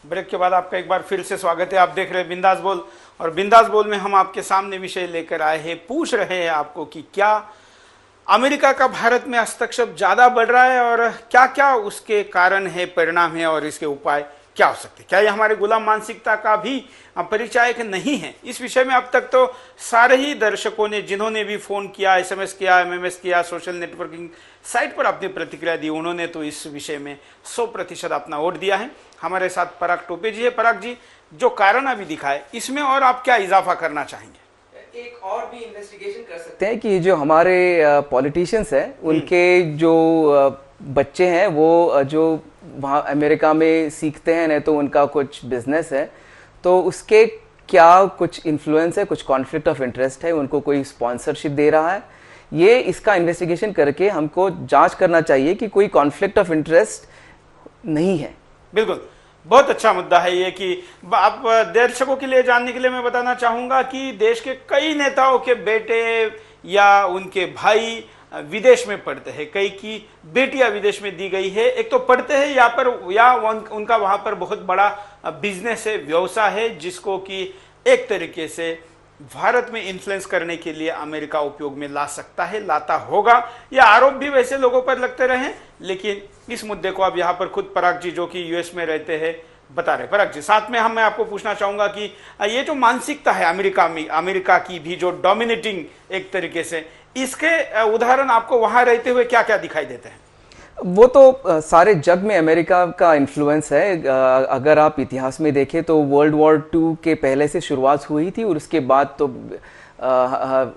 Break के बाद आपका एक बार फिर से स्वागत है। आप देख रहे हैं बिंदास बोल, और बिंदास बोल में हम आपके सामने विषय लेकर आए हैं। पूछ रहे हैं आपको कि क्या अमेरिका का भारत में हस्तक्षेप ज्यादा बढ़ रहा है और क्या क्या उसके कारण है, परिणाम है और इसके उपाय क्या हो सकते हैं। क्या ये हमारे गुलाम मानसिकता का भी परिचायक नहीं है? इस विषय में अब तक तो सारे ही दर्शकों ने, जिन्होंने भी फोन किया, एसएमएस किया, एमएमएस किया, सोशल नेटवर्किंग साइट पर अपनी प्रतिक्रिया दी, उन्होंने तो इस विषय में 100% अपना वोट दिया है। हमारे साथ पराग टोपे जी है। पराग जी, जो कारण अभी दिखाए इसमें और आप क्या इजाफा करना चाहेंगे? एक और भी इन्वेस्टिगेशन कर सकते हैं कि जो हमारे पॉलिटिशियंस हैं उनके जो बच्चे हैं वो जो वहाँ अमेरिका में सीखते हैं, नहीं तो उनका कुछ बिजनेस है, तो उसके क्या कुछ इन्फ्लुएंस है, कुछ कॉन्फ्लिक्ट ऑफ इंटरेस्ट है, उनको कोई स्पॉन्सरशिप दे रहा है। ये इसका इन्वेस्टिगेशन करके हमको जांच करना चाहिए कि कोई कॉन्फ्लिक्ट ऑफ इंटरेस्ट नहीं है। बिल्कुल, बहुत अच्छा मुद्दा है ये कि आप दर्शकों के लिए जानने के लिए मैं बताना चाहूंगा कि देश के कई नेताओं के बेटे या उनके भाई विदेश में पढ़ते हैं, कई की बेटियां विदेश में दी गई है। एक तो पढ़ते हैं यहाँ पर, या उनका वहां पर बहुत बड़ा बिजनेस है, व्यवसाय है, जिसको कि एक तरीके से भारत में इन्फ्लुएंस करने के लिए अमेरिका उपयोग में ला सकता है, लाता होगा। यह आरोप भी वैसे लोगों पर लगते रहे, लेकिन इस मुद्दे को अब यहाँ पर खुद पराग जी, जो कि यूएस में रहते हैं, बता रहे। पराग जी, साथ में मैं आपको पूछना चाहूंगा कि ये जो मानसिकता है अमेरिका में, अमेरिका की भी जो डोमिनेटिंग एक तरीके से, इसके उदाहरण आपको वहां रहते हुए क्या क्या दिखाई देते हैं? वो तो सारे जग में अमेरिका का इन्फ्लुएंस है। अगर आप इतिहास में देखें तो वर्ल्ड वॉर 2 के पहले से शुरुआत हुई थी और उसके बाद तो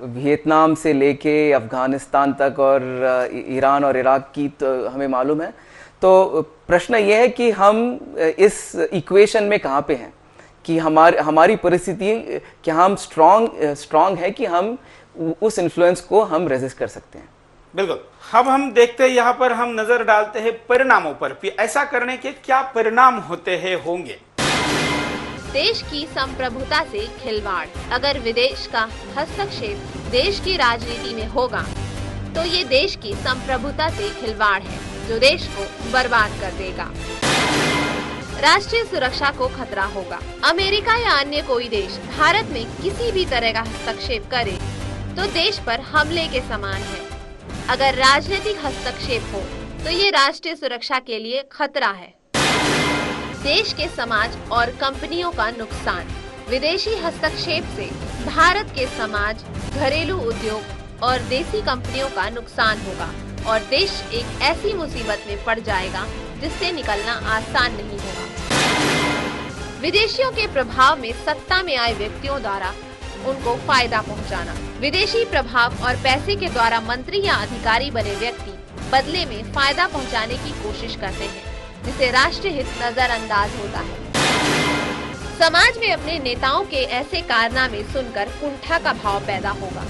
वियतनाम से लेके अफगानिस्तान तक और ईरान और इराक की तो हमें मालूम है। तो प्रश्न ये है कि हम इस इक्वेशन में कहाँ पे हैं, कि हमारी परिस्थिति, कि हम स्ट्रॉन्ग है कि हम उस इन्फ्लुएंस को हम रेजिस्ट कर सकते हैं। बिल्कुल। अब हम देखते हैं, यहाँ पर हम नजर डालते हैं परिणामों पर। ऐसा करने के क्या परिणाम होते हैं, होंगे? देश की संप्रभुता से खिलवाड़। अगर विदेश का हस्तक्षेप देश की राजनीति में होगा तो ये देश की संप्रभुता से खिलवाड़ है, जो देश को बर्बाद कर देगा। राष्ट्रीय सुरक्षा को खतरा होगा। अमेरिका या अन्य कोई देश भारत में किसी भी तरह का हस्तक्षेप करे तो देश पर हमले के समान है। अगर राजनीतिक हस्तक्षेप हो तो ये राष्ट्रीय सुरक्षा के लिए खतरा है। देश के समाज और कंपनियों का नुकसान। विदेशी हस्तक्षेप से भारत के समाज, घरेलू उद्योग और देसी कंपनियों का नुकसान होगा और देश एक ऐसी मुसीबत में पड़ जाएगा जिससे निकलना आसान नहीं होगा। विदेशियों के प्रभाव में सत्ता में आए व्यक्तियों द्वारा उनको फायदा पहुंचाना। विदेशी प्रभाव और पैसे के द्वारा मंत्री या अधिकारी बने व्यक्ति बदले में फायदा पहुंचाने की कोशिश करते हैं, जिसे राष्ट्रीय हित नजरअंदाज होता है। समाज में अपने नेताओं के ऐसे कारनामे सुनकर कुंठा का भाव पैदा होगा।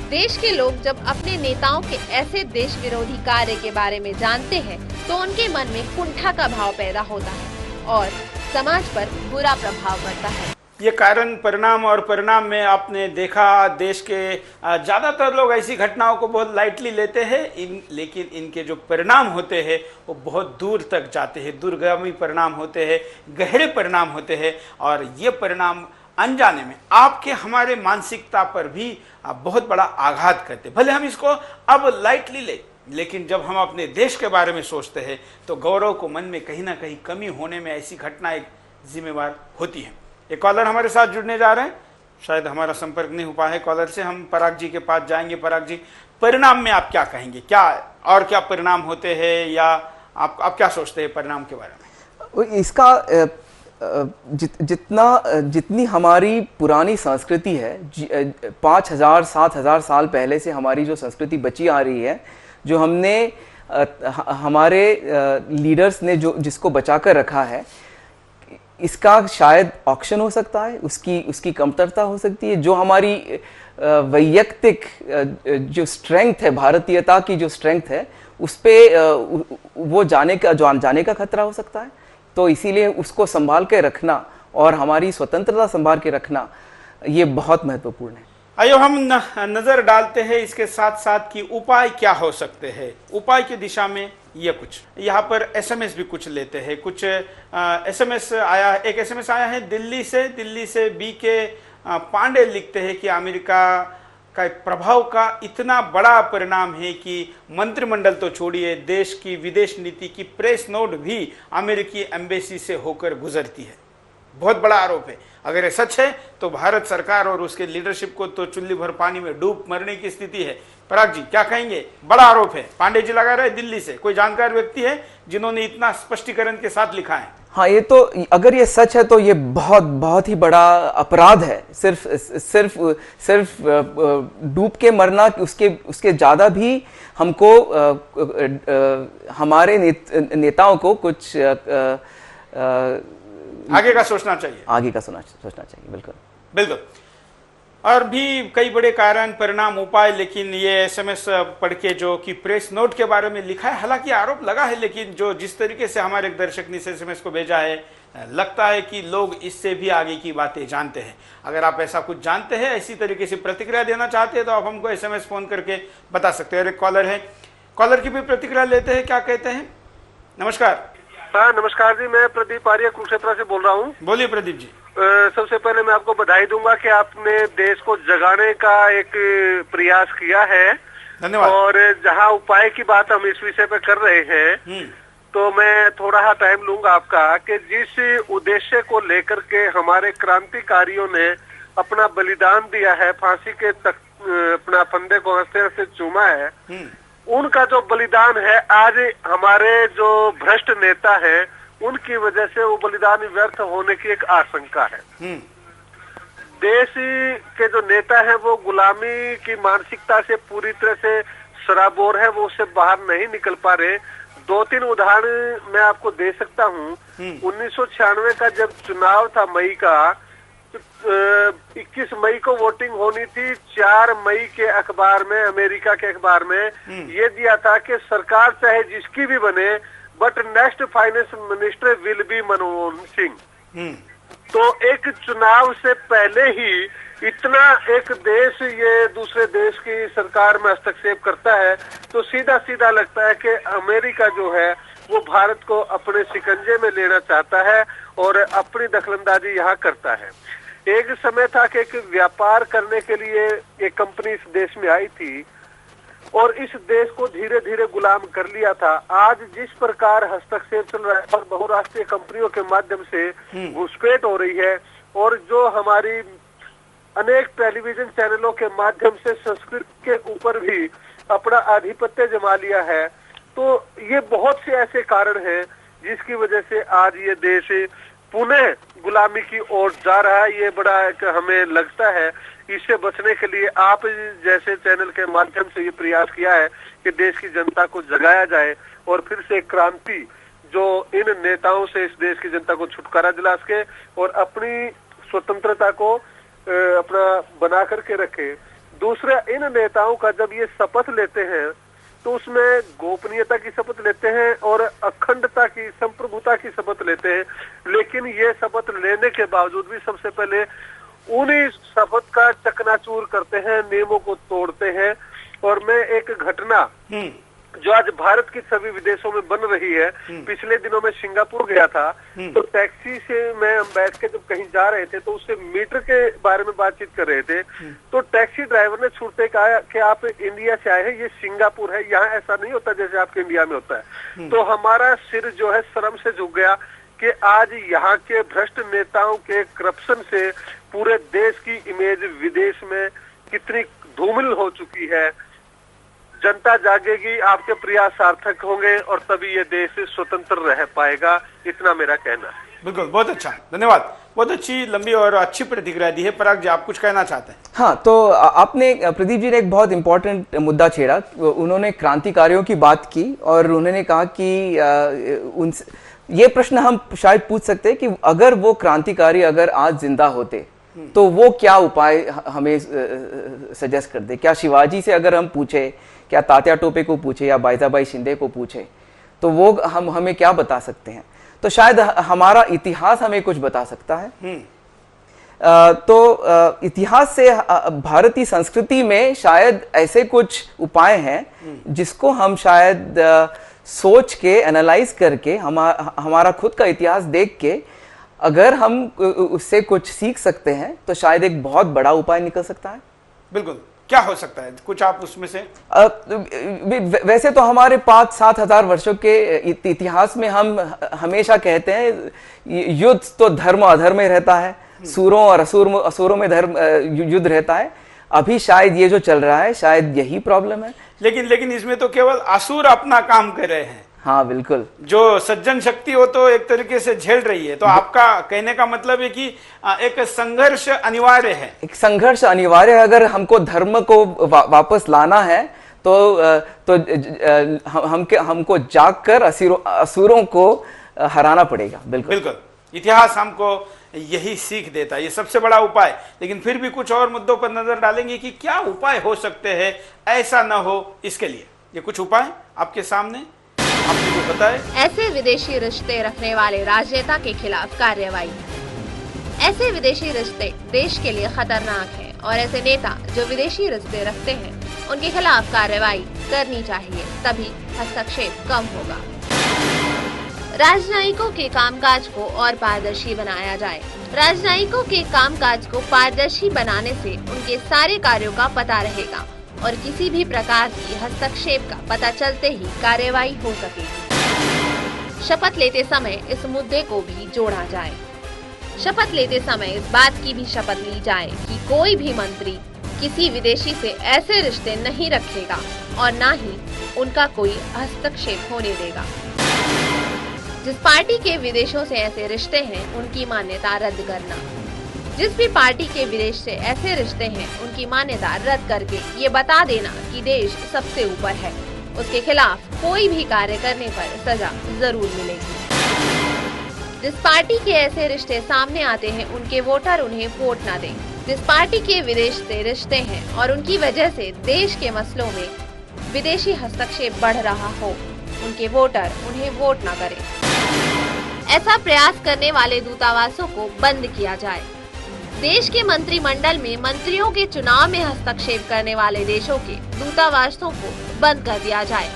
देश के लोग जब अपने नेताओं के ऐसे देश विरोधी कार्य के बारे में जानते हैं तो उनके मन में कुंठा का भाव पैदा होता है और समाज पर बुरा प्रभाव पड़ता है। ये कारण, परिणाम, और परिणाम में आपने देखा देश के ज्यादातर लोग ऐसी घटनाओं को बहुत लाइटली लेते हैं, लेकिन इनके जो परिणाम होते हैं वो बहुत दूर तक जाते हैं, दूरगामी परिणाम होते हैं, गहरे परिणाम होते हैं, और ये परिणाम अनजाने में आपके, हमारे मानसिकता पर भी बहुत बड़ा आघात करते। भले हम इसको अब लाइटली ले, लेकिन जब हम अपने देश के बारे में सोचते हैं तो गौरव को मन में कहीं ना कहीं कमी होने में ऐसी घटना एक जिम्मेवार होती है। एक कॉलर हमारे साथ जुड़ने जा रहे हैं, शायद हमारा संपर्क नहीं हो पाया है कॉलर से। हम पराग जी के पास जाएंगे। पराग जी, परिणाम में आप क्या कहेंगे? क्या और क्या परिणाम होते हैं, या आप क्या सोचते हैं परिणाम के बारे में? इसका जितनी हमारी पुरानी संस्कृति है, 5000 7000 साल पहले से हमारी जो संस्कृति बची आ रही है, जो हमने हमारे लीडर्स ने जिसको बचा कर रखा है, इसका शायद ऑक्शन हो सकता है, उसकी कमतरता हो सकती है। जो हमारी वैयक्तिक जो स्ट्रेंथ है, भारतीयता की जो स्ट्रेंथ है, उस पे वो जाने का खतरा हो सकता है। तो इसीलिए उसको संभाल के रखना और हमारी स्वतंत्रता संभाल के रखना, ये बहुत महत्वपूर्ण है। आइए हम नजर डालते हैं इसके साथ साथ कि उपाय क्या हो सकते हैं, उपाय की दिशा में ये कुछ यहाँ पर एसएमएस भी कुछ लेते हैं, कुछ एसएमएस आया, एक एसएमएस आया है दिल्ली से बी के पांडे लिखते हैं कि अमेरिका का प्रभाव का इतना बड़ा परिणाम है कि मंत्रिमंडल तो छोड़िए, देश की विदेश नीति की प्रेस नोट भी अमेरिकी एम्बेसी से होकर गुजरती है। बहुत बड़ा आरोप है। अगर ये सच है तो भारत सरकार और उसके लीडरशिप को तो चुल्ली भर पानी में डूब मरने की स्थिति है। पराग जी क्या कहेंगे? बड़ा आरोप है, पांडे जी लगा रहे दिल्ली से। कोई जानकार व्यक्ति है जिन्होंने इतना स्पष्टीकरण के साथ लिखा है? हाँ, ये तो अगर ये सच है तो ये बहुत ही बड़ा अपराध है। सिर्फ डूब के मरना, उसके ज्यादा भी हमको हमारे नेताओं को कुछ आगे का सोचना चाहिए। बिल्कुल। और भी कई बड़े कारण, परिणाम, उपाय, लेकिन ये एसएमएस पढ़ के जो कि प्रेस नोट के बारे में लिखा है, हालांकि आरोप लगा है, लेकिन जो जिस तरीके से हमारे एक दर्शक ने इस एसएमएस को भेजा है, लगता है कि लोग इससे भी आगे की बातें जानते हैं। अगर आप ऐसा कुछ जानते हैं, इसी तरीके से प्रतिक्रिया देना चाहते हैं, तो आप हमको एसएमएस फोन करके बता सकते हैं। और एक कॉलर है, कॉलर की भी प्रतिक्रिया लेते हैं, क्या कहते हैं? नमस्कार। हाँ नमस्कार जी, मैं प्रदीप आर्य कुरुक्षेत्र से बोल रहा हूँ। बोलिए प्रदीप जी। सबसे पहले मैं आपको बधाई दूंगा कि आपने देश को जगाने का एक प्रयास किया है। धन्यवाद। और जहाँ उपाय की बात हम इस विषय पे कर रहे हैं, तो मैं थोड़ा टाइम लूंगा आपका कि जिस उद्देश्य को लेकर के हमारे क्रांतिकारियों ने अपना बलिदान दिया है, फांसी के तक अपना फंदे को हंसते हंसते चूमा है, उनका जो बलिदान है, आज हमारे जो भ्रष्ट नेता है उनकी वजह से वो बलिदान व्यर्थ होने की एक आशंका है। देश के जो नेता है वो गुलामी की मानसिकता से पूरी तरह से सराबोर है, वो उससे बाहर नहीं निकल पा रहे। 2-3 उदाहरण मैं आपको दे सकता हूँ। 1996 का जब चुनाव था मई का, 21 मई को वोटिंग होनी थी। 4 मई के अखबार में, अमेरिका के अखबार में ये दिया था कि सरकार चाहे जिसकी भी बने, but next finance minister will be Manmohan Singh. तो एक चुनाव से पहले ही इतना एक देश ये दूसरे देश की सरकार में हस्तक्षेप करता है, तो सीधा सीधा लगता है कि अमेरिका जो है वो भारत को अपने शिकंजे में लेना चाहता है और अपनी दखलंदाजी यहाँ करता है। एक समय था कि एक व्यापार करने के लिए एक कंपनी इस देश में आई थी और इस देश को धीरे धीरे गुलाम कर लिया था। आज जिस प्रकार हस्तक्षेप चल रहा है और बहुराष्ट्रीय कंपनियों के माध्यम से घुसपैठ हो रही है, और जो हमारी अनेक टेलीविजन चैनलों के माध्यम से संस्कृत के ऊपर भी अपना आधिपत्य जमा लिया है, तो ये बहुत से ऐसे कारण हैं जिसकी वजह से आज ये देश पुनः गुलामी की ओर जा रहा है। ये बड़ा एक हमें लगता है। इससे बचने के लिए आप जैसे चैनल के माध्यम से ये प्रयास किया है कि देश की जनता को जगाया जाए और फिर से क्रांति जो इन नेताओं से इस देश की जनता को छुटकारा दिला सके और अपनी स्वतंत्रता को अपना बना करके रखे। दूसरा, इन नेताओं का जब ये शपथ लेते हैं तो उसमें गोपनीयता की शपथ लेते हैं और अखंडता की, संप्रभुता की शपथ लेते हैं, लेकिन ये शपथ लेने के बावजूद भी सबसे पहले उन्हीं शपथ का चकनाचूर करते हैं, नियमों को तोड़ते हैं। और मैं एक घटना जो आज भारत की सभी विदेशों में बन रही है, पिछले दिनों में सिंगापुर गया था, तो टैक्सी से मैं बैठ के जब कहीं जा रहे थे तो उससे मीटर के बारे में बातचीत कर रहे थे, तो टैक्सी ड्राइवर ने छूटते कहा कि आप इंडिया से आए हैं, ये सिंगापुर है, यहाँ ऐसा नहीं होता जैसे आपके इंडिया में होता है। तो हमारा सिर जो है शर्म से झुक गया कि आज यहाँ के भ्रष्ट नेताओं के करप्शन से पूरे देश की इमेज विदेश में कितनी धूमिल हो चुकी है। जनता जागेगी, आपके प्रयास सार्थक होंगे और तभी ये देश स्वतंत्र रह पाएगा, इतना मेरा कहना है। बिल्कुल, बहुत अच्छा, धन्यवाद। बहुत अच्छी, लंबी और अच्छी प्रतिक्रिया दी है। पराग जी, आप कुछ कहना चाहते हैं? हाँ, तो आपने, प्रदीप जी ने एक बहुत इंपॉर्टेंट मुद्दा छेड़ा। उन्होंने क्रांतिकारियों की बात की और उन्होंने कहा कि ये प्रश्न हम शायद पूछ सकते हैं कि अगर वो क्रांतिकारी अगर आज जिंदा होते तो वो क्या उपाय हमें सजेस्ट कर दे। क्या शिवाजी से अगर हम पूछे, क्या तात्या टोपे को पूछे या बाईजाबाई शिंदे को पूछे, तो वो हमें क्या बता सकते हैं? तो शायद हमारा इतिहास हमें कुछ बता सकता है। तो इतिहास से भारतीय संस्कृति में शायद ऐसे कुछ उपाय हैं जिसको हम शायद सोच के, एनालाइज करके, हमारा खुद का इतिहास देख के अगर हम उससे कुछ सीख सकते हैं तो शायद एक बहुत बड़ा उपाय निकल सकता है। बिल्कुल, क्या हो सकता है कुछ आप उसमें से? वैसे तो हमारे 5-7 हजार वर्षों के इतिहास में हम हमेशा कहते हैं युद्ध तो धर्म अधर्म में रहता है, सूरों और असुरों में धर्म युद्ध रहता है। अभी शायद ये जो चल रहा है शायद यही प्रॉब्लम है। लेकिन इसमें तो केवल असुर अपना काम कर रहे हैं। हाँ बिल्कुल, जो सज्जन शक्ति हो तो एक तरीके से झेल रही है। तो आपका कहने का मतलब है कि एक संघर्ष अनिवार्य है। एक संघर्ष अनिवार्य है। अगर हमको धर्म को वापस लाना है तो हमको जागकर असुरों को हराना पड़ेगा। बिल्कुल बिल्कुल, इतिहास हमको यही सीख देता है, ये सबसे बड़ा उपाय। लेकिन फिर भी कुछ और मुद्दों पर नजर डालेंगे कि क्या उपाय हो सकते हैं ऐसा न हो इसके लिए। ये कुछ उपाय आपके सामने आपने जो बताए। ऐसे विदेशी रिश्ते रखने वाले राजनेता के खिलाफ कार्रवाई। ऐसे विदेशी रिश्ते देश के लिए खतरनाक हैं और ऐसे नेता जो विदेशी रिश्ते रखते हैं उनके खिलाफ कार्रवाई करनी चाहिए, तभी हस्तक्षेप कम होगा। राजनयिकों के कामकाज को और पारदर्शी बनाया जाए। राजनयिकों के कामकाज को पारदर्शी बनाने से उनके सारे कार्यों का पता रहेगा और किसी भी प्रकार की हस्तक्षेप का पता चलते ही कार्रवाई हो सकेगी। शपथ लेते समय इस मुद्दे को भी जोड़ा जाए। शपथ लेते समय इस बात की भी शपथ ली जाए कि कोई भी मंत्री किसी विदेशी से ऐसे रिश्ते नहीं रखेगा और न ही उनका कोई हस्तक्षेप होने देगा। जिस पार्टी के विदेशों से ऐसे रिश्ते हैं उनकी मान्यता रद्द करना। जिस भी पार्टी के विदेश से ऐसे रिश्ते हैं उनकी मान्यता रद्द करके ये बता देना कि देश सबसे ऊपर है। उसके खिलाफ कोई भी कार्य करने पर सजा जरूर मिलेगी। जिस पार्टी के ऐसे रिश्ते सामने आते हैं उनके वोटर उन्हें वोट न दें। जिस पार्टी के विदेश से रिश्ते हैं और उनकी वजह से देश के मसलों में विदेशी हस्तक्षेप बढ़ रहा हो, उनके वोटर उन्हें वोट न करें। ऐसा प्रयास करने वाले दूतावासों को बंद किया जाए। देश के मंत्रिमंडल में मंत्रियों के चुनाव में हस्तक्षेप करने वाले देशों के दूतावासों को बंद कर दिया जाए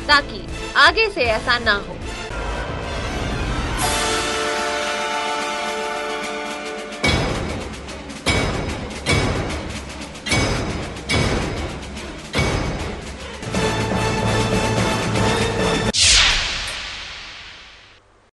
ताकि आगे से ऐसा ना हो।